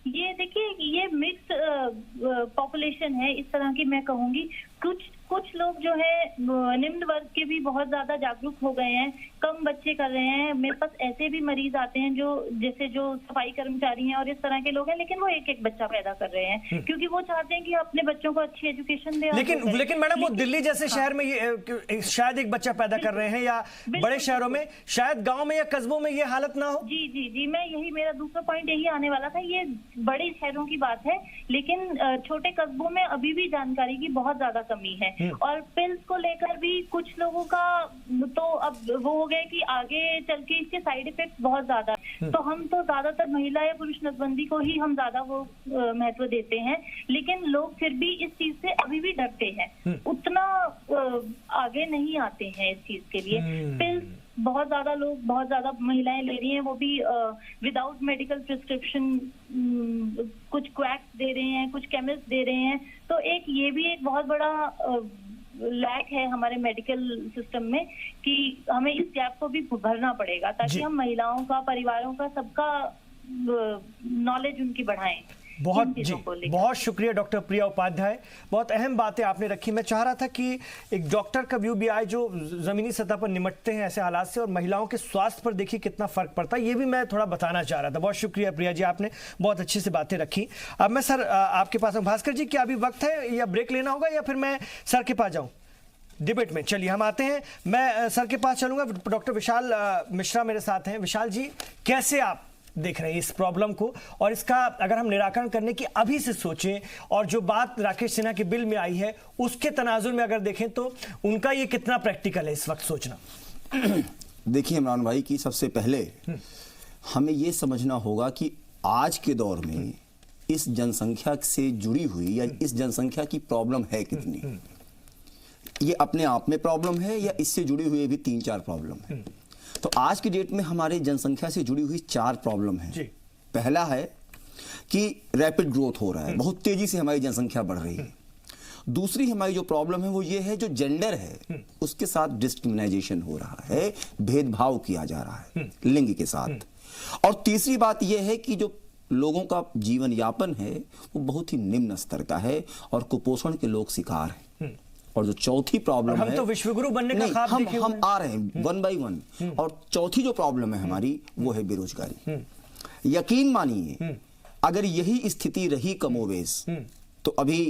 ये देखिए, ये मिक्स्ड पॉपुलेशन है इस तरह की, मैं कहूंगी। कुछ लोग जो है निम्न वर्ग के भी बहुत ज्यादा जागरूक हो गए हैं, कम बच्चे कर रहे हैं। मेरे पास ऐसे भी मरीज आते हैं जो सफाई कर्मचारी हैं और इस तरह के लोग हैं, लेकिन वो एक एक बच्चा पैदा कर रहे हैं क्योंकि वो चाहते हैं कि अपने बच्चों को अच्छी एजुकेशन दें। लेकिन मैडम, वो दिल्ली जैसे शहर में ये शायद एक बच्चा पैदा कर रहे हैं, या बड़े शहरों में, शायद गाँव में या कस्बों में ये हालत ना हो। जी जी जी, मैं यही, मेरा दूसरा पॉइंट यही आने वाला था। ये बड़े शहरों की बात है, लेकिन छोटे कस्बों में अभी भी जानकारी की बहुत ज्यादा कमी है। और पिल्स को लेकर भी कुछ लोगों का तो अब वो हो गया कि आगे चल के इसके साइड इफेक्ट बहुत ज्यादा है, तो हम तो ज्यादातर महिला या पुरुष नसबंदी को ही हम ज्यादा वो महत्व देते हैं, लेकिन लोग फिर भी इस चीज से अभी भी डरते हैं, उतना आगे नहीं आते हैं इस चीज के लिए। पिल्स बहुत ज्यादा महिलाएं ले रही हैं, वो भी विदाउट मेडिकल प्रिस्क्रिप्शन। कुछ क्वैक्स दे रहे हैं, कुछ केमिस्ट दे रहे हैं। तो ये भी एक बहुत बड़ा लैक है हमारे मेडिकल सिस्टम में कि हमें इस गैप को भी भरना पड़ेगा ताकि हम महिलाओं का, परिवारों का, सबका नॉलेज उनकी बढ़ाएं। बहुत शुक्रिया डॉक्टर प्रिया उपाध्याय, बहुत अहम बातें आपने रखी। मैं चाह रहा था कि एक डॉक्टर का व्यू भी आए जो जमीनी सतह पर निपटते हैं ऐसे हालात से, और महिलाओं के स्वास्थ्य पर देखिए कितना फर्क पड़ता है, ये भी मैं थोड़ा बताना चाह रहा था। बहुत शुक्रिया प्रिया जी, आपने बहुत अच्छी से बातें रखी। अब मैं सर आपके पास हूँ। भास्कर जी, क्या अभी वक्त है या ब्रेक लेना होगा, या फिर मैं सर के पास जाऊँ डिबेट में? चलिए हम आते हैं, मैं सर के पास चलूंगा। डॉक्टर विशाल मिश्रा मेरे साथ हैं। विशाल जी, कैसे आप देख रहे हैं इस प्रॉब्लम को, और इसका अगर हम निराकरण करने की अभी से सोचें, और जो बात राकेश सिन्हा के बिल में आई है उसके तनाजुर में अगर देखें तो उनका ये कितना प्रैक्टिकल है इस वक्त सोचना? देखिए इमरान भाई, की सबसे पहले हमें ये समझना होगा कि आज के दौर में इस जनसंख्या से जुड़ी हुई या इस जनसंख्या की प्रॉब्लम है कितनी। ये अपने आप में प्रॉब्लम है या इससे जुड़ी हुई भी 3-4 प्रॉब्लम है। तो आज की डेट में हमारे जनसंख्या से जुड़ी हुई 4 प्रॉब्लम है। पहला है कि रैपिड ग्रोथ हो रहा है, बहुत तेजी से हमारी जनसंख्या बढ़ रही है। दूसरी हमारी जो प्रॉब्लम है वो ये है, जो जेंडर है उसके साथ डिस्क्रिमिनेशन हो रहा है, भेदभाव किया जा रहा है लिंग के साथ। और तीसरी बात यह है कि जो लोगों का जीवन यापन है वो बहुत ही निम्न स्तर का है और कुपोषण के लोग शिकार हैं। और जो चौथी प्रॉब्लम है, हम तो विश्वगुरु बनने का ख्वाब देखे हम आ रहे हैं वन बाय वन। और चौथी जो प्रॉब्लम है हमारी वो है बेरोजगारी। यकीन मानिए, अगर यही स्थिति रही कमोवेश, तो अभी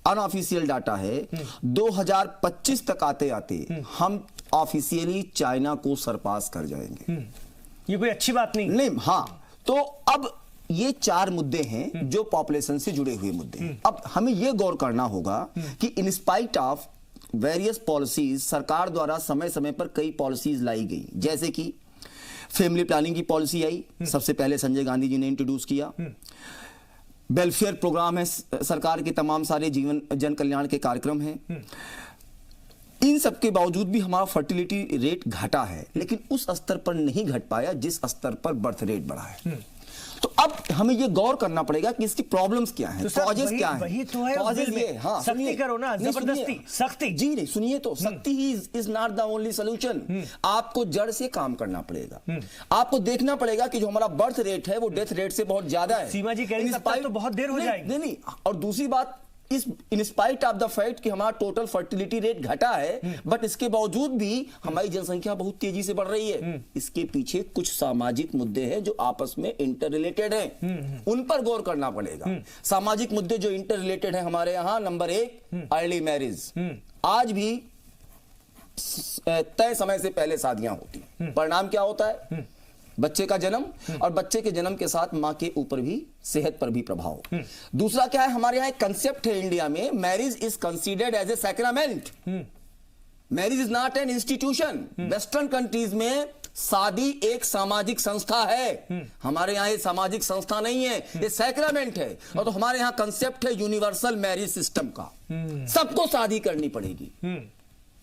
अनऑफिशियल डाटा है 2025 तक आते आते हम ऑफिशियली चाइना को सरपास कर जाएंगे। ये कोई अच्छी बात नहीं। हाँ, तो अब ये 4 मुद्दे हैं जो पॉपुलेशन से जुड़े हुए मुद्दे हैं। अब हमें ये गौर करना होगा कि in spite of various policies, सरकार द्वारा समय समय पर कई पॉलिसीज लाई गई, जैसे कि फैमिली प्लानिंग की पॉलिसी आई, सबसे पहले संजय गांधी जी ने इंट्रोड्यूस किया। वेलफेयर प्रोग्राम है, सरकार के तमाम सारे जीवन जन कल्याण के कार्यक्रम हैं। इन सब के बावजूद भी हमारा फर्टिलिटी रेट घटा है, लेकिन उस स्तर पर नहीं घट पाया जिस स्तर पर बर्थ रेट बढ़ा है। तो अब हमें ये गौर करना पड़ेगा कि इसकी प्रॉब्लम्स क्या हैं, कॉजेस क्या हैं। वही तो है कॉजेस ये, हाँ, सख्ती करो ना, जबरदस्ती सख्ती। जी नहीं, सुनिए तो, सख्ती he is not the only solution. आपको जड़ से काम करना पड़ेगा। आपको देखना पड़ेगा कि जो हमारा बर्थ रेट है वो डेथ रेट से बहुत ज्यादा है। सीमा जी कह रही है तो बहुत देर हो जाएगी। नहीं, और दूसरी बात, इस in spite of the fact कि हमारा टोटल फर्टिलिटी रेट घटा है, बट इसके बावजूद भी हमारी जनसंख्या बहुत तेजी से बढ़ रही है। इसके पीछे कुछ सामाजिक मुद्दे हैं जो आपस में इंटर रिलेटेड हैं, उन पर गौर करना पड़ेगा। सामाजिक मुद्दे जो इंटर रिलेटेड है हमारे यहाँ, नंबर 1 अर्ली मैरिज। आज भी तय समय से पहले शादियां होती हैं। परिणाम क्या होता है? बच्चे का जन्म, और बच्चे के जन्म के साथ मां के ऊपर भी, सेहत पर भी प्रभाव। दूसरा क्या है, हमारे यहाँ एक कंसेप्ट है इंडिया में, marriage is considered as a sacrament. Marriage is not an institution. Western countries में शादी एक सामाजिक संस्था है, हमारे यहाँ ये सामाजिक संस्था नहीं है, ये सैक्रामेंट है। और तो हमारे यहाँ कंसेप्ट है यूनिवर्सल मैरिज सिस्टम का, सबको शादी करनी पड़ेगी।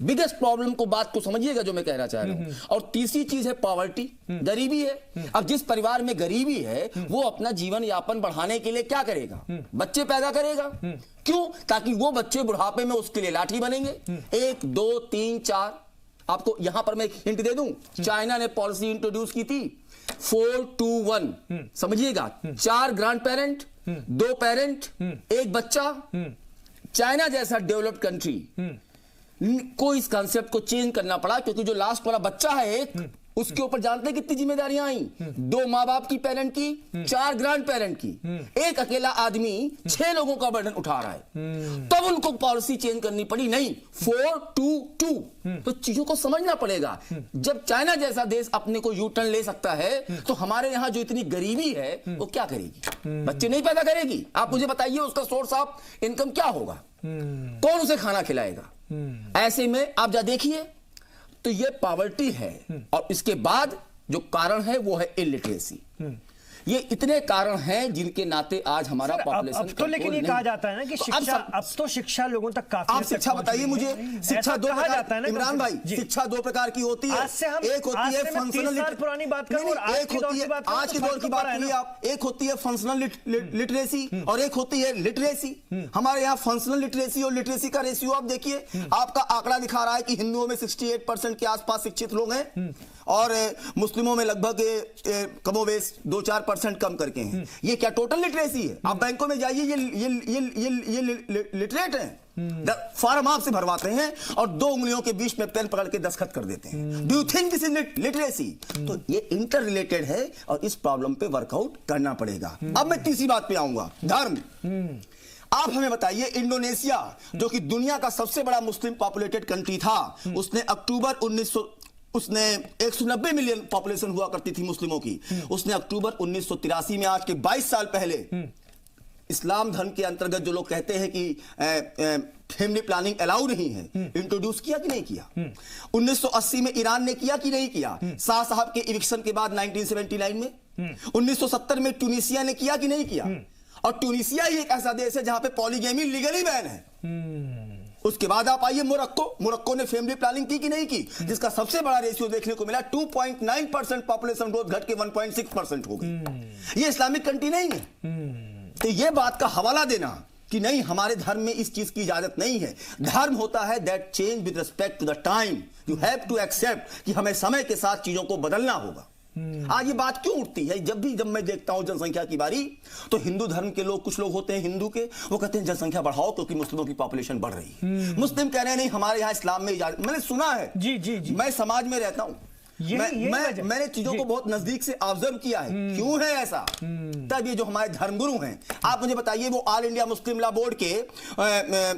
बिगेस्ट प्रॉब्लम को, बात को समझिएगा जो मैं कहना चाह रहा हूं। और तीसरी चीज है पॉवर्टी, गरीबी है। अब जिस परिवार में गरीबी है वो अपना जीवन यापन बढ़ाने के लिए क्या करेगा? बच्चे पैदा करेगा। क्यों? ताकि वो बच्चे बुढ़ापे में उसके लिए लाठी बनेंगे। 1, 2, 3, 4। आपको यहां पर मैं हिंट दे दूं, चाइना ने पॉलिसी इंट्रोड्यूस की थी 4-2-1 समझिएगा, 4 ग्रैंड पेरेंट, 2 पेरेंट, 1 बच्चा। चाइना जैसा डेवलप्ड कंट्री को इस कंसेप्ट को चेंज करना पड़ा, क्योंकि जो लास्ट वाला बच्चा है एक, उसके ऊपर जानते हैं कितनी जिम्मेदारियां आई? 2 माँ बाप की पेरेंट की, 4 ग्रैंड पेरेंट की, एक अकेला आदमी 6 लोगों का बर्डन उठा रहा है। तब उनको पॉलिसी चेंज करनी पड़ी, नहीं 4-2-2। तो चीजों को समझना पड़ेगा। जब चाइना जैसा देश अपने को यू टर्न ले सकता है, तो हमारे यहां जो इतनी गरीबी है वो क्या करेगी? बच्चे नहीं पैदा करेगी। आप मुझे बताइए उसका सोर्स ऑफ इनकम क्या होगा? कौन उसे खाना खिलाएगा? ऐसे में आप जा देखिए तो ये पॉवर्टी है, और इसके बाद जो कारण है वो है इलिटरेसी। ये इतने कारण हैं जिनके नाते आज हमारा पॉपुलेशन अब तो लेकिन ये कहा जाता है ना कि शिक्षा, अब तो शिक्षा लोगों तक काफी। आप शिक्षा बताइए मुझे, शिक्षा 2 प्रकार, इमरान भाई, शिक्षा 2 प्रकार की होती है। एक होती है फंक्शनल, पुरानी बात करूं, एक होती है आज के दौर की बात करिए आप, एक होती है फंक्शनल लिटरेसी और एक होती है लिटरेसी। हमारे यहाँ फंक्शनल लिटरेसी और लिटरेसी का रेशियो आप देखिए, आपका आंकड़ा दिखा रहा है कि हिंदुओं में 68% के आसपास शिक्षित लोग हैं, और मुस्लिमों में लगभग कमोवेश 2-4% कम करके हैं। ये क्या टोटल लिटरेसी है? आप बैंकों में जाइए, ये लिटरेट हैं। फॉर्म आपसे भरवाते हैं और 2 उंगलियों के बीच में पेन पकड़ के दस्तखत कर देते हैं। Do you think this is literacy? तो ये इंटर रिलेटेड है और इस प्रॉब्लम पे वर्कआउट करना पड़ेगा। अब मैं तीसरी बात पे आऊंगा, धर्म। आप हमें बताइए, इंडोनेशिया जो कि दुनिया का सबसे बड़ा मुस्लिम पॉपुलेटेड कंट्री था, उसने अक्टूबर 190 मिलियन पॉपुलेशन हुआ करती थी मुस्लिमों की, उसने अक्टूबर 1983 में, आज के 22 साल पहले, इस्लाम धर्म के अंतर्गत जो लोग कहते हैं कि फैमिली प्लानिंग अलाउ नहीं है, इंट्रोड्यूस किया कि नहीं किया? 1980 में ईरान ने किया कि नहीं किया? शाह साहब के इविक्शन के बाद 1979 में। 1970 में ट्यूनिसिया ने किया कि नहीं किया? और ट्यूनिसिया ही एक ऐसा देश है जहां पे पॉलीगेमी लीगली बैन है। उसके बाद आप आइए मोरक्को ने फैमिली प्लानिंग की कि नहीं की, जिसका सबसे बड़ा रेशियो देखने को मिला, 2.9% पॉपुलेशन ग्रोथ घट के 1.6% हो गई। ये इस्लामिक कंट्री नहीं है। तो ये बात का हवाला देना कि नहीं हमारे धर्म में इस चीज की इजाजत नहीं है। धर्म होता है that change with respect to the time, you have to accept कि हमें समय के साथ चीजों को बदलना होगा। आज ये बात क्यों उठती है? जब मैं देखता हूं जनसंख्या की बारी, तो हिंदू धर्म के लोग, कुछ लोग होते हैं हिंदू के, वो कहते हैं जनसंख्या बढ़ाओ क्योंकि मुस्लिमों की पॉपुलेशन बढ़ रही है। मुस्लिम कह रहे हैं नहीं हमारे यहाँ इस्लाम में इजाजत। मैंने सुना है, जी। मैं समाज में रहता हूं, मैंने चीजों को बहुत नजदीक से ऑब्जर्व किया है। क्यों है ऐसा? तब ये जो हमारे धर्मगुरु हैं, आप मुझे बताइए, वो all India Muslim law board के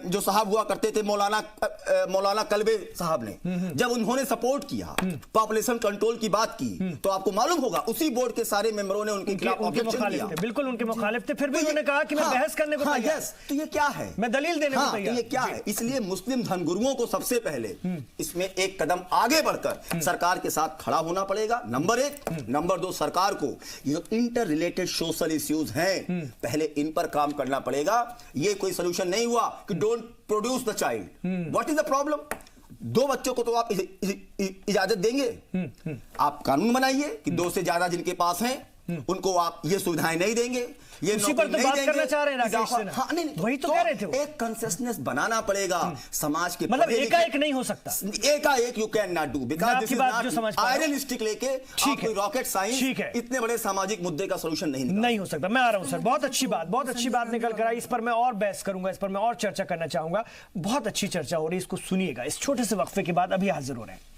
जो साहब हुआ करते थे, मौलाना कल्बे साहब ने, जब उन्होंने सपोर्ट किया, पॉपुलेशन कंट्रोल की बात की, तो आपको मालूम होगा उसी बोर्ड के सारे मेंबरों ने उनके खिलाफ ऑब्जेक्शन किया। बिल्कुल उनके मुखालिफ थे, फिर भी उन्होंने कहा कि मैं बहस करने को तैयार हूं। तो ये क्या है? मैं दलील देने को तैयार। ये क्या है? इसलिए मुस्लिम धर्मगुरुओं को सबसे पहले इसमें एक कदम आगे बढ़कर सरकार के साथ खड़ा होना पड़ेगा, नंबर 1। नंबर 2, सरकार को ये जो इंटर रिलेटेड सोशल इश्यूज हैं, पहले इन पर काम करना पड़ेगा। ये कोई सोल्यूशन नहीं हुआ कि don't produce the child. What is the problem? 2 बच्चों को तो आप इजाजत देंगे, आप कानून बनाइए कि 2 से ज्यादा जिनके पास हैं उनको आप ये सुविधाएं नहीं देंगे, ये उसी पर तो बात करना चाह रहे हैं राकेश सिन्हा। हाँ, नहीं, वही तो कह रहे थे। एक कंसेशनस बनाना पड़ेगा समाज के, मतलब एकाएक नहीं हो सकता, एकाएक you can not do, because this is not iron stick लेके ठीक है, रॉकेट साइंस इतने बड़े सामाजिक मुद्दे का सलूशन नहीं हो सकता। मैं आ रहा हूं सर, बहुत अच्छी बात निकल कर आई। इस पर मैं और बहस करूंगा, इस पर मैं और चर्चा करना चाहूंगा। बहुत अच्छी चर्चा हो रही है, इसको सुनिएगा इस छोटे से वक्फे के बाद। अभी हाजिर हो रहे हैं।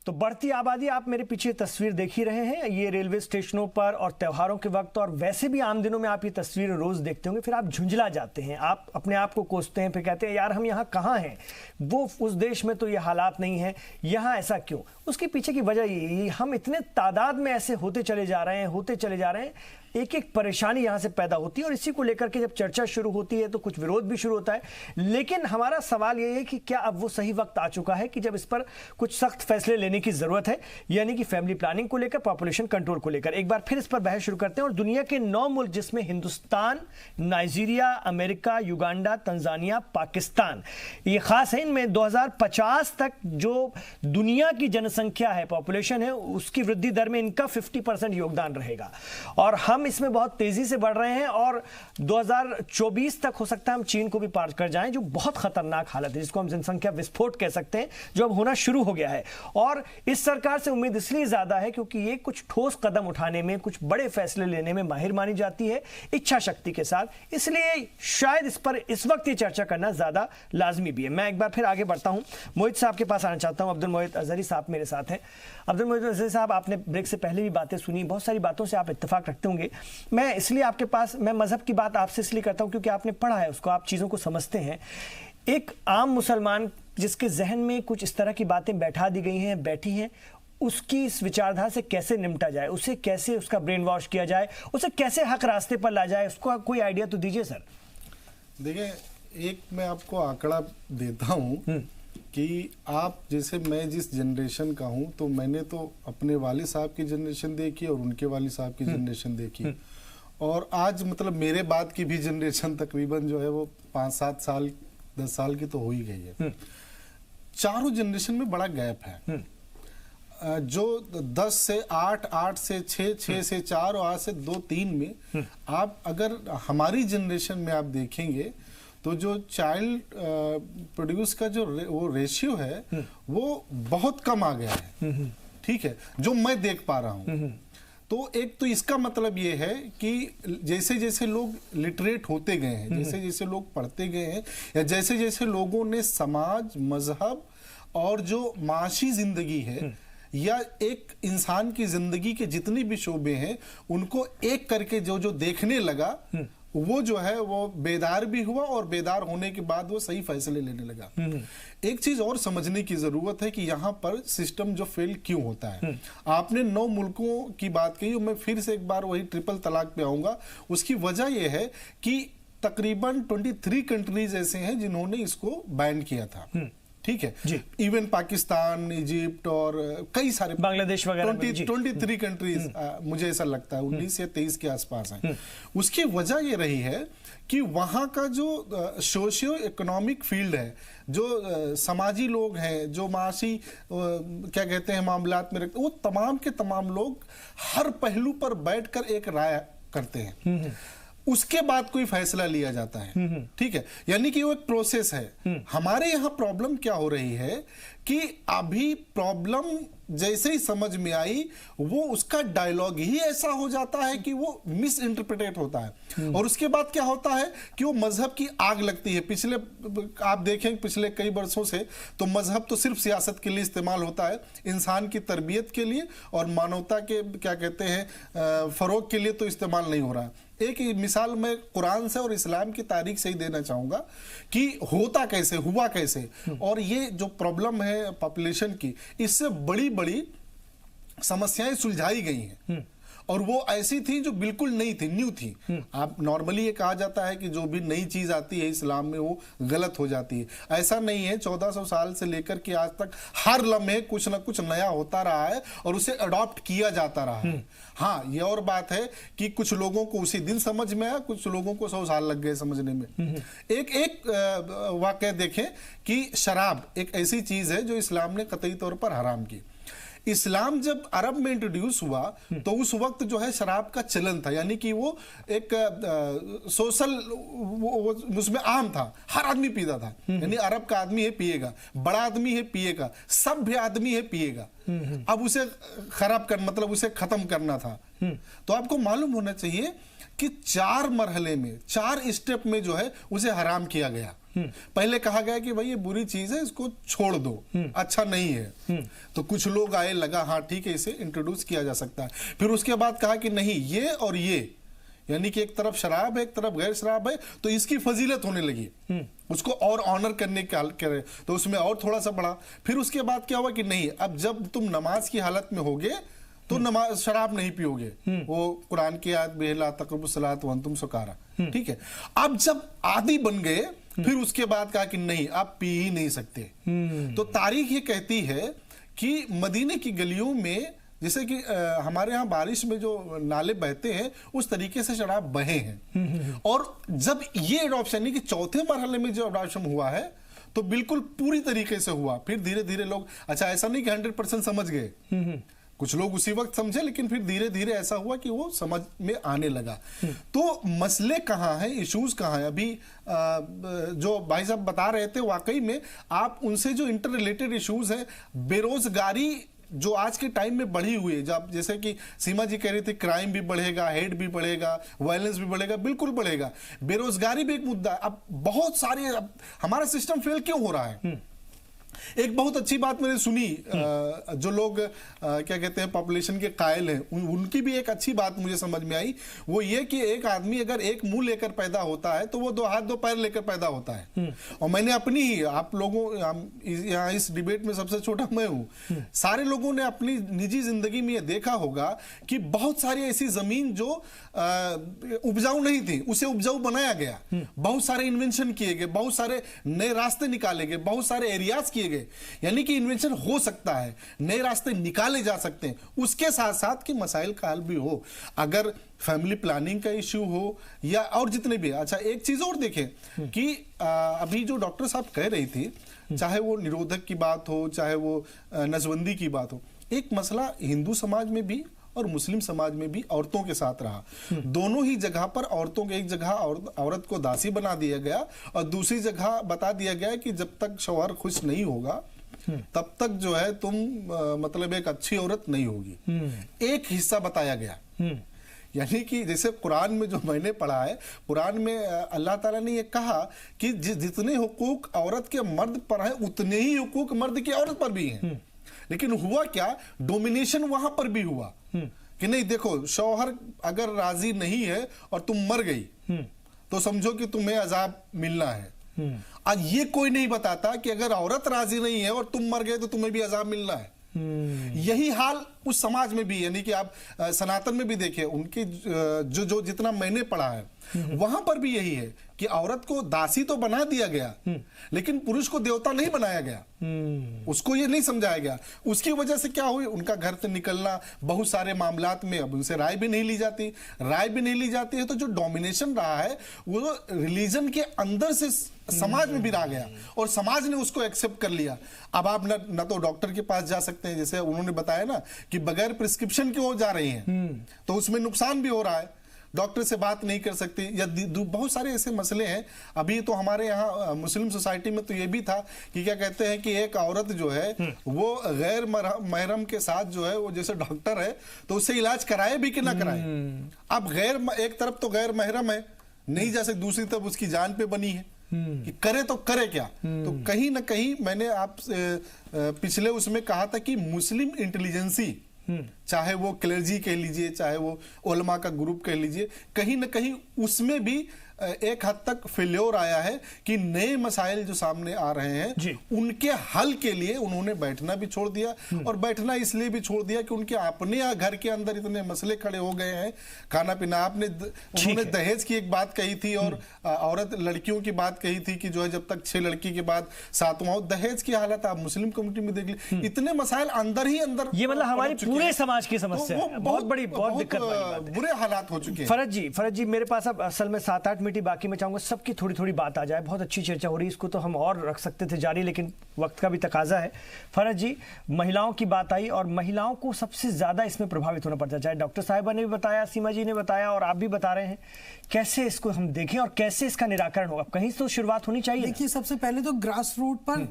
तो बढ़ती आबादी, आप मेरे पीछे तस्वीर देख ही रहे हैं, ये रेलवे स्टेशनों पर और त्योहारों के वक्त और वैसे भी आम दिनों में आप ये तस्वीर रोज देखते होंगे, फिर आप झुंझला जाते हैं, आप अपने आप को कोसते हैं, फिर कहते हैं यार हम यहाँ कहाँ हैं, वो उस देश में तो ये हालात नहीं है, यहाँ ऐसा क्यों। उसके पीछे की वजह ये, हम इतने तादाद में ऐसे होते चले जा रहे हैं, एक एक परेशानी यहां से पैदा होती है और इसी को लेकर के जब चर्चा शुरू होती है तो कुछ विरोध भी शुरू होता है। लेकिन हमारा सवाल यह है कि क्या अब वो सही वक्त आ चुका है कि जब इस पर कुछ सख्त फैसले लेने की जरूरत है, यानी कि फैमिली प्लानिंग को लेकर, पॉपुलेशन कंट्रोल को लेकर। एक बार फिर इस पर बहस शुरू करते हैं और दुनिया के 9 मुल्क, जिसमें Hindustan, Nigeria, America, Uganda, Tanzania, Pakistan, ये खास है, इनमें 2050 तक जो दुनिया की जनसंख्या है, पॉपुलेशन है, उसकी वृद्धि दर में इनका 50% योगदान रहेगा और हम इसमें बहुत तेजी से बढ़ रहे हैं और 2024 तक हो सकता है हम चीन को भी पार कर जाएं, जो बहुत खतरनाक हालत है, जिसको हम जनसंख्या विस्फोट कह सकते हैं, जो अब होना शुरू हो गया है। और इस सरकार से उम्मीद इसलिए ज्यादा है क्योंकि ये कुछ ठोस कदम उठाने में, कुछ बड़े फैसले लेने में माहिर मानी जाती है, इच्छा शक्ति के साथ। इसलिए शायद इस पर इस वक्त ये चर्चा करना ज्यादा लाजमी भी है। मैं एक बार फिर आगे बढ़ता हूं, मोहित साहब के पास आना चाहता हूं। अब्दुल मोहित अजहरी साहब मेरे साथ हैं। अब्दुल मोहित अजहरी साहब, आपने ब्रेक से पहले भी बातें सुनी, बहुत सारी बातों से आप इत्तेफाक रखते होंगे। मैं इसलिए आपके पास, मैं मजहब की बात आपसे इसलिए करता हूं क्योंकि आपने पढ़ा है उसको, आप चीजों को समझते हैं। एक आम मुसलमान जिसके जहन में कुछ इस तरह की बातें बैठा दी गई हैं, बैठी हैं, उसकी इस विचारधारा से कैसे निपटा जाए, उसे कैसे उसका ब्रेन वॉश किया जाए, उसे कैसे हक रास्ते पर ला जाए, उसको कोई आइडिया तो दीजिए सर। देखिए, एक मैं आपको आंकड़ा देता हूं कि आप, जैसे मैं जिस जनरेशन का हूं, तो मैंने तो अपने वालिद साहब की जनरेशन देखी और उनके वालिद साहब की जनरेशन देखी, और आज मतलब मेरे बाद की भी जनरेशन तकरीबन जो है वो 5-7 साल 10 साल की तो हो ही गई है। चारों जनरेशन में बड़ा गैप है, जो 10 से 8, 8 से 6, 6 से 4 और 8 से 2, 3 में आप अगर हमारी जनरेशन में आप देखेंगे तो जो चाइल्ड प्रोड्यूस का जो वो रेशियो है वो बहुत कम आ गया है, ठीक है, जो मैं देख पा रहा हूं। तो एक तो इसका मतलब ये है कि जैसे जैसे लोग लिटरेट होते गए हैं, जैसे जैसे लोग पढ़ते गए हैं, या जैसे जैसे लोगों ने समाज, मजहब और जो माशी जिंदगी है या एक इंसान की जिंदगी के जितनी भी शोबे हैं उनको एक करके जो जो देखने लगा, वो जो है वो बेदार भी हुआ और बेदार होने के बाद वो सही फैसले लेने लगा। एक चीज और समझने की जरूरत है कि यहाँ पर सिस्टम जो फेल क्यों होता है। आपने 9 मुल्कों की बात कही, मैं फिर से एक बार वही ट्रिपल तलाक पे आऊंगा। उसकी वजह यह है कि तकरीबन 23 कंट्रीज ऐसे हैं जिन्होंने इसको बैन किया था, ठीक है, इवन पाकिस्तान, इजिप्ट और कई सारे, बांग्लादेश वगैरह, 23 कंट्रीज मुझे ऐसा लगता है 19 या 23 के आसपास हैं। उसकी वजह ये रही है कि वहां का जो सोशियो इकोनॉमिक फील्ड है, जो समाजी लोग हैं, जो माशी क्या कहते हैं मामलात में रखते, वो तमाम के तमाम लोग हर पहलू पर बैठकर एक राय करते हैं, उसके बाद कोई फैसला लिया जाता है, ठीक है, यानी कि वो एक प्रोसेस है। हमारे यहाँ प्रॉब्लम क्या हो रही है कि अभी प्रॉब्लम जैसे ही समझ में आई वो उसका डायलॉग ही ऐसा हो जाता है कि वो मिस इंटरप्रिटेट होता है, और उसके बाद क्या होता है कि वो मजहब की आग लगती है। पिछले आप देखें पिछले कई वर्षों से तो मजहब तो सिर्फ सियासत के लिए इस्तेमाल होता है, इंसान की तरबियत के लिए और मानवता के क्या कहते हैं फरोग के लिए तो इस्तेमाल नहीं हो रहा है। एक मिसाल मैं कुरान से और इस्लाम की तारीख से ही देना चाहूंगा कि होता कैसे, हुआ कैसे, और ये जो प्रॉब्लम है पॉपुलेशन की, इससे बड़ी बड़ी समस्याएं सुलझाई गई हैं, और वो ऐसी थी जो बिल्कुल नई थी, न्यू थी। आप नॉर्मली ये कहा जाता है कि जो भी नई चीज आती है इस्लाम में वो गलत हो जाती है, ऐसा नहीं है। 1400 साल से लेकर के आज तक हर लम्हे कुछ ना कुछ नया होता रहा है और उसे अडॉप्ट किया जाता रहा है। हाँ, ये और बात है कि कुछ लोगों को उसी दिन समझ में आया, कुछ लोगों को 100 साल लग गए समझने में। एक वाकया देखें कि शराब एक ऐसी चीज है जो इस्लाम ने कतई तौर पर हराम की। इस्लाम जब अरब में इंट्रोड्यूस हुआ तो उस वक्त जो है शराब का चलन था, यानी कि वो एक सोशल उसमें आम था, हर आदमी पीता था, यानी अरब का आदमी है पिएगा, बड़ा आदमी है पिएगा, सभ्य आदमी है पिएगा। अब उसे खराब कर मतलब उसे खत्म करना था। तो आपको मालूम होना चाहिए कि 4 मरहले में, 4 स्टेप में जो है उसे हराम किया गया। पहले कहा गया कि भाई ये बुरी चीज है, इसको छोड़ दो, अच्छा नहीं है। तो कुछ लोग आए, लगा हाँ ठीक है, इसे इंट्रोड्यूस किया जा सकता है। फिर उसके बाद कहा कि नहीं, ये और ये, यानी कि एक तरफ शराब है, एक तरफ गैर शराब है, तो इसकी फजीलत होने लगी, उसको और ऑनर करने के, तो उसमें और थोड़ा सा बढ़ा। फिर उसके बाद क्या हुआ कि नहीं, अब जब तुम नमाज की हालत में होगे तो नमाज, शराब नहीं पियोगे, वो कुरान की आयत बेहला तकरबुस्सलात वंतुम सुकारा, ठीक है। अब जब आदी बन गए, फिर उसके बाद कहा कि नहीं, आप पी ही नहीं सकते। तो तारीख ये कहती है कि मदीने की गलियों में, जैसे कि हमारे यहाँ बारिश में जो नाले बहते हैं, उस तरीके से शराब बहे हैं। और जब ये एडॉप्शन, यानी कि चौथे मरहले में जो एडॉप्शन हुआ है, तो बिल्कुल पूरी तरीके से हुआ। फिर धीरे धीरे लोग, अच्छा ऐसा नहीं कि 100% समझ गए, कुछ लोग उसी वक्त समझे, लेकिन फिर धीरे धीरे ऐसा हुआ कि वो समझ में आने लगा। तो मसले कहाँ हैं, इश्यूज कहाँ हैं? अभी जो भाई साहब बता रहे थे, वाकई में आप उनसे जो इंटर रिलेटेड इश्यूज हैं, बेरोजगारी जो आज के टाइम में बढ़ी हुई है, जब जैसे कि सीमा जी कह रही थी, क्राइम भी बढ़ेगा, हेट भी बढ़ेगा, वायलेंस भी बढ़ेगा, बिल्कुल बढ़ेगा। बेरोजगारी भी एक मुद्दा है। अब बहुत सारे, अब हमारा सिस्टम फेल क्यों हो रहा है? एक बहुत अच्छी बात मैंने सुनी, जो लोग क्या कहते हैं पॉपुलेशन के कायल हैं, उनकी भी एक अच्छी बात मुझे समझ में आई। वो ये कि एक आदमी अगर एक मुंह लेकर पैदा होता है, तो वो 2 हाथ 2 पैर लेकर पैदा होता है। और मैंने अपनी ही, आप लोगों, यहाँ इस डिबेट में सबसे छोटा मैं हूँ, सारे लोगों ने अपनी निजी जिंदगी में ये देखा होगा कि बहुत सारी ऐसी जमीन जो उपजाऊ नहीं थी, उसे उपजाऊ बनाया गया। बहुत सारे इन्वेंशन किए गए, बहुत सारे नए रास्ते निकाले गए, बहुत सारे एरियाज किए गए। यानी कि इन्वेंशन हो सकता है, नए रास्ते निकाले जा सकते हैं, उसके साथ साथ कि मसाइल का हल भी हो। अगर फैमिली प्लानिंग का इश्यू हो या और जितने भी। अच्छा, एक चीज और देखें कि अभी जो डॉक्टर साहब कह रही थी, चाहे वो निरोधक की बात हो, चाहे वो नसबंदी की बात हो, एक मसला हिंदू समाज में भी और मुस्लिम समाज में भी औरतों के साथ रहा। दोनों ही जगह पर औरतों के, एक जगह औरत को दासी बना दिया गया और दूसरी जगह बता दिया गया कि जब तक शौहर खुश नहीं होगा तब तक जो है तुम मतलब एक अच्छी औरत नहीं होगी। एक हिस्सा बताया गया, यानी कि जैसे कुरान में जो मैंने पढ़ा है, कुरान में अल्लाह ताला ने ये कहा कि जितने हुकूक औरत के मर्द पर हैं, उतने ही हुकूक मर्द की औरत पर भी हैं। लेकिन हुआ क्या, डोमिनेशन वहां पर भी हुआ कि नहीं, देखो शौहर अगर राजी नहीं है और तुम मर गई तो समझो कि तुम्हें अजाब मिलना है। आज ये कोई नहीं बताता कि अगर औरत राजी नहीं है और तुम मर गए तो तुम्हें भी अजाब मिलना है। यही हाल उस समाज में भी, यानी कि आप सनातन में भी देखिए, उनकी जो जितना मैंने पढ़ा है वहां पर भी यही है कि औरत को दासी तो बना दिया गया, लेकिन पुरुष को देवता नहीं बनाया गया। उसको ये नहीं समझाया गया। उसकी वजह से क्या हुई, उनका घर से निकलना, बहुत सारे मामलात में अब उनसे राय भी नहीं ली जाती। राय भी नहीं ली जाती है तो जो डोमिनेशन रहा है वो रिलीजन के अंदर से समाज में भी रह गया और समाज ने उसको एक्सेप्ट कर लिया। अब आप न तो डॉक्टर के पास जा सकते हैं, जैसे उन्होंने बताया ना कि बगैर प्रिस्क्रिप्शन के वो जा रही हैं, तो उसमें नुकसान भी हो रहा है। डॉक्टर से बात नहीं कर सकती, या बहुत सारे ऐसे मसले हैं। अभी तो हमारे यहाँ मुस्लिम सोसाइटी में तो ये भी था कि क्या कहते हैं कि एक औरत जो है वो गैर महरम के साथ जो है, वो जैसे डॉक्टर है तो उससे इलाज कराए भी कि ना कराए। अब एक तरफ तो गैर महरम है, नहीं जा सकती, दूसरी तरफ उसकी जान पे बनी है कि करे तो करे क्या। तो कहीं ना कहीं मैंने आप पिछले उसमें कहा था कि मुस्लिम इंटेलिजेंसी, चाहे वो क्लर्जी कह लीजिए, चाहे वो उलमा का ग्रुप कह लीजिए, कहीं ना कहीं उसमें भी एक हद तक फेल्योर आया है कि नए मसाइल जो सामने आ रहे हैं उनके हल के लिए उन्होंने बैठना भी छोड़ दिया। और बैठना इसलिए भी छोड़ दिया कि उनके अपने घर के अंदर इतने मसले खड़े हो गए हैं, खाना पीना। उन्होंने दहेज की एक बात कही थी और औरत लड़कियों की बात कही थी कि जो है जब तक 6 लड़की के बाद 7वां हो। दहेज की हालत आप मुस्लिम कम्युनिटी में देख ली, इतने मसाइल अंदर ही अंदर, ये मतलब हमारी पूरे समाज की समस्या है, बहुत बड़ी, बहुत दिक्कत वाली बात है, बुरे हालात हो चुके हैं। फरज जी मेरे पास अब असल में 7-8 मिनट बाकी, मैं चाहूंगा सबकी थोड़ी थोड़ी बात आ जाए। बहुत अच्छी चर्चा हो रही है, इसको तो हम और रख सकते थे जारी, लेकिन वक्त का भी तकाजा है। फरज जी, महिलाओं की बात आई और महिलाओं को सबसे ज्यादा इसमें प्रभावित होना पड़ता है, चाहे डॉक्टर साहिबा ने भी बताया, सीमा जी ने बताया और आप भी बता रहे हैं। कैसे इसको हम देखें और कैसे इसका निराकरण होगा? कहीं तो शुरुआत होनी चाहिए। देखिए, सबसे पहले तो ग्रास रूट पर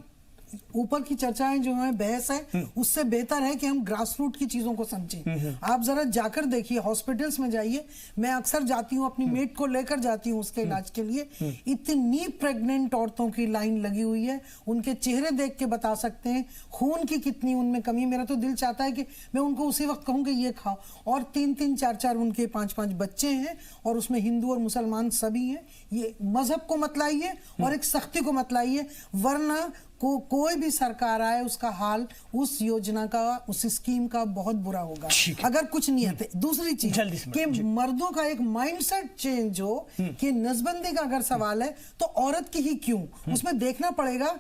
ऊपर की चर्चाएं जो है, बहस है, उससे बेहतर है कि हम ग्रास रूट की चीजों को समझें। आप जरा जाकर देखिए, हॉस्पिटल्स में जाइए, मैं अक्सर जाती हूँ, अपनी मेट को लेकर जाती हूँ उसके इलाज के लिए। इतनी प्रेग्नेंट औरतों की लाइन लगी हुई है, उनके चेहरे देख के बता सकते हैं खून की कितनी उनमें कमी। मेरा तो दिल चाहता है कि मैं उनको उसी वक्त कहूँ कि ये खाओ। और 3-3, 4-4 उनके 5-5 बच्चे हैं, और उसमें हिंदू और मुसलमान सभी हैं। ये मजहब को मत लाइए और एक सख्ती को मत लाइए, वरना कोई भी सरकार आए उसका हाल उस योजना का, उस स्कीम का बहुत बुरा होगा अगर कुछ नियत है। दूसरी चीज कि मर्दों का एक माइंडसेट चेंज हो कि नसबंदी का अगर सवाल है तो औरत की ही क्यों, उसमें देखना पड़ेगा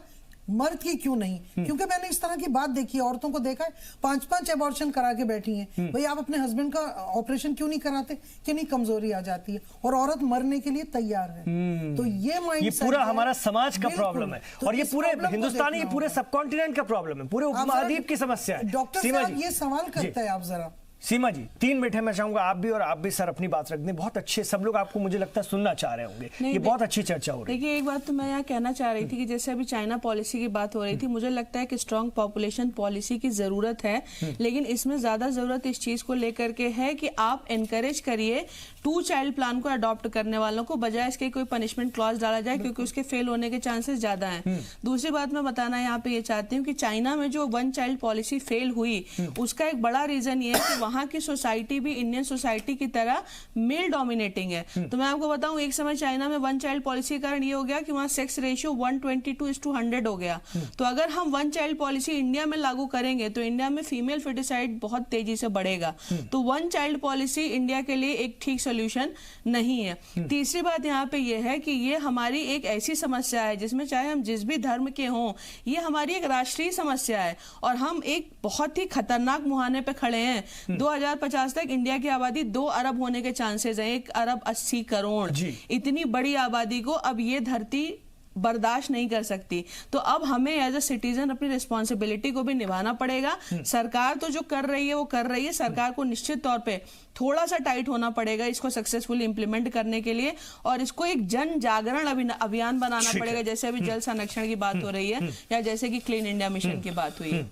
मर्द की क्यों नहीं। क्योंकि मैंने इस तरह की बात देखी है, औरतों को देखा है 5-5 एबॉर्शन करा के बैठी हैं। भाई आप अपने हस्बैंड का ऑपरेशन क्यों नहीं कराते कि नहीं कमजोरी आ जाती है, और औरत मरने के लिए तैयार है। तो ये पूरा हमारा समाज का प्रॉब्लम है, और ये पूरे हिंदुस्तानी, पूरे सबकॉन्टिनेंट का प्रॉब्लम है, पूरे उपमहाद्वीप की समस्या है। डॉक्टर साहब ये सवाल करते हैं आप जरा। सीमा जी 3 मिनट है, मैं चाहूंगा आप भी और आप भी सर अपनी बात रख दें। बहुत अच्छे, सब लोग आपको मुझे लगता है सुनना चाह रहे होंगे, ये बहुत अच्छी चर्चा हो रही है। देखिए, एक बात तो मैं यहाँ कहना चाह रही थी कि जैसे अभी चाइना पॉलिसी की बात हो रही थी, मुझे लगता है कि स्ट्रांग पॉपुलेशन पॉलिसी की जरूरत है, लेकिन इसमें ज्यादा जरूरत इस चीज को लेकर के है कि आप एनकरेज करिए 2 चाइल्ड प्लान को अडॉप्ट करने वालों को, बजाय इसके कोई पनिशमेंट क्लॉज डाला जाए, क्योंकि उसके फेल होने के चांसेस ज्यादा हैं। दूसरी बात मैं बताना यहाँ पे ये चाहती हूँ कि चाइना में जो 1 चाइल्ड पॉलिसी फेल हुई, उसका एक बड़ा रीजन ये है कि वहां की सोसाइटी भी इंडियन सोसाइटी की तरह मेल डोमिनेटिंग है। तो मैं आपको बताऊं, एक समय चाइना में 1 चाइल्ड पॉलिसी के कारण ये हो गया कि वहां सेक्स रेशियो 122:100 हो गया। तो अगर हम 1 चाइल्ड पॉलिसी इंडिया में लागू करेंगे तो इंडिया में फीमेल फेटिसाइड बहुत तेजी से बढ़ेगा। तो 1 चाइल्ड पॉलिसी इंडिया के लिए एक ठीक सोल्यूशन नहीं है। तीसरी बात यहाँ पे ये है कि ये हमारी एक ऐसी समस्या है जिसमें चाहे हम जिस भी धर्म के हों, ये हमारी एक राष्ट्रीय समस्या है, और हम एक बहुत ही खतरनाक मुहाने पे खड़े हैं। 2050 तक इंडिया की आबादी 2 अरब होने के चांसेस हैं, 1 अरब 80 करोड़। इतनी बड़ी आबादी को अब ये धरती बर्दाश्त नहीं कर सकती। तो अब हमें एज अ सिटीजन अपनी रिस्पॉन्सिबिलिटी को भी निभाना पड़ेगा। सरकार तो जो कर रही है वो कर रही है, सरकार को निश्चित तौर पे थोड़ा सा टाइट होना पड़ेगा इसको सक्सेसफुली इंप्लीमेंट करने के लिए, और इसको एक जन जागरण अभियान बनाना पड़ेगा, जैसे अभी जल संरक्षण की बात हो रही है, या जैसे कि क्लीन इंडिया मिशन की बात हुई है।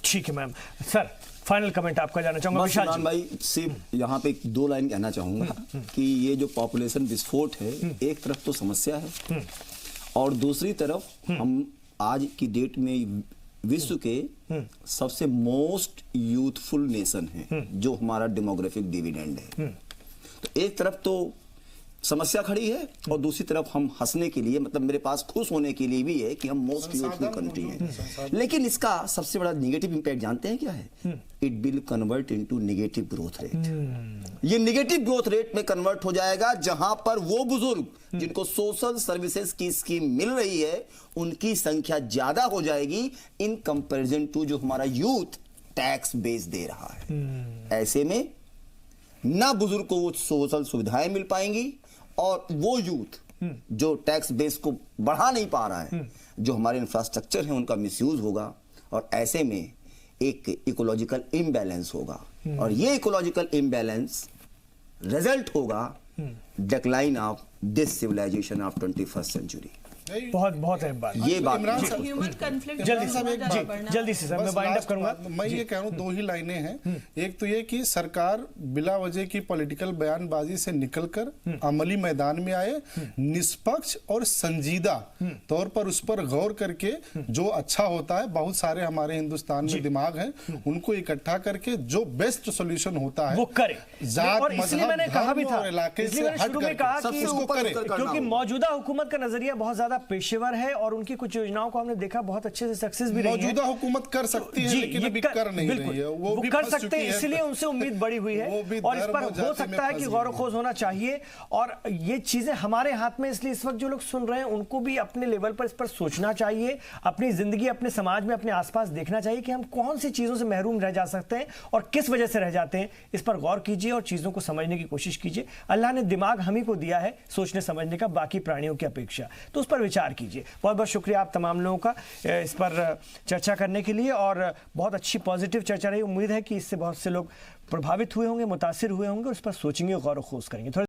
ठीक है मैम। सर फाइनल कमेंट आपका जाना चाहूंगा। विशाल भाई सिर्फ यहाँ पे 2 लाइन कहना चाहूंगा कि ये जो पॉपुलेशन विस्फोट है, एक तरफ तो समस्या है, और दूसरी तरफ हम आज की डेट में विश्व के सबसे मोस्ट यूथफुल नेशन है, जो हमारा डेमोग्राफिक डिविडेंड है। तो एक तरफ तो समस्या खड़ी है, और दूसरी तरफ हम हंसने के लिए, मतलब मेरे पास खुश होने के लिए भी है कि हम मोस्ट यूथफुल कंट्री हैं। लेकिन इसका सबसे बड़ा नेगेटिव इंपैक्ट जानते हैं क्या है? It will convert into negative growth rate. ये नेगेटिव ग्रोथ रेट में कन्वर्ट हो जाएगा, जहां पर वो बुजुर्ग जिनको सोशल सर्विसेज की स्कीम मिल रही है, उनकी संख्या ज्यादा हो जाएगी इन कंपैरिजन टू जो हमारा यूथ टैक्स बेस दे रहा है। ऐसे में ना बुजुर्ग को वो सोशल सुविधाएं मिल पाएंगी, और वो यूथ जो टैक्स बेस को बढ़ा नहीं पा रहा है, जो हमारे इंफ्रास्ट्रक्चर है, उनका मिसयूज होगा, और ऐसे में एक इकोलॉजिकल इम्बैलेंस होगा, और ये इकोलॉजिकल इम्बैलेंस रिजल्ट होगा decline of this civilisation of 21st century. बहुत बहुत अहम बात, ये बात ह्यूमन कॉन्फ्लिक्ट जल्दी से मैं वाइंड अप करूंगा। मैं ये कह रहा हूँ 2 ही लाइनें हैं। एक तो ये कि सरकार बिला वजह की पॉलिटिकल बयानबाजी से निकलकर अमली मैदान में आए, निष्पक्ष और संजीदा तौर पर उस पर गौर करके जो अच्छा होता है, बहुत सारे हमारे हिंदुस्तान में दिमाग हैं, उनको इकट्ठा करके जो बेस्ट सोल्यूशन होता है वो करे। जात, और इसलिए मैंने कहा भी था, इलाके से हट करके उसको करे, क्योंकि मौजूदा हुकूमत का नजरिया बहुत ज्यादा पेशेवर है, और उनकी कुछ योजनाओं को हमने देखा बहुत अच्छे से सक्सेस भी रही है। मौजूदा हुकूमत कर सकती है, लेकिन अभी कर नहीं रही है। वो भी कर सकते हैं, इसलिए उनसे उम्मीद बड़ी हुई है, और इस पर हो सकता है कि गौर-व-खोज होना चाहिए, और ये चीजें हमारे हाथ में। इसलिए इस वक्त जो लोग सुन रहे हैं उनको भी अपने लेवल पर इस पर सोचना चाहिए, अपनी जिंदगी, अपने समाज में, अपने आसपास देखना चाहिए कि हम कौन सी चीजों से महरूम रह जा सकते हैं और किस वजह से रह जाते हैं। इस पर गौर कीजिए और चीजों को समझने की कोशिश कीजिए। अल्लाह ने दिमाग हम ही को दिया है सोचने समझने का, बाकी प्राणियों की अपेक्षा, तो उस पर विचार कीजिए। बहुत बहुत शुक्रिया आप तमाम लोगों का इस पर चर्चा करने के लिए, और बहुत अच्छी पॉजिटिव चर्चा रही। उम्मीद है कि इससे बहुत से लोग प्रभावित हुए होंगे, मुतासिर हुए होंगे, और इस पर सोचेंगे, गौर व खोज करेंगे।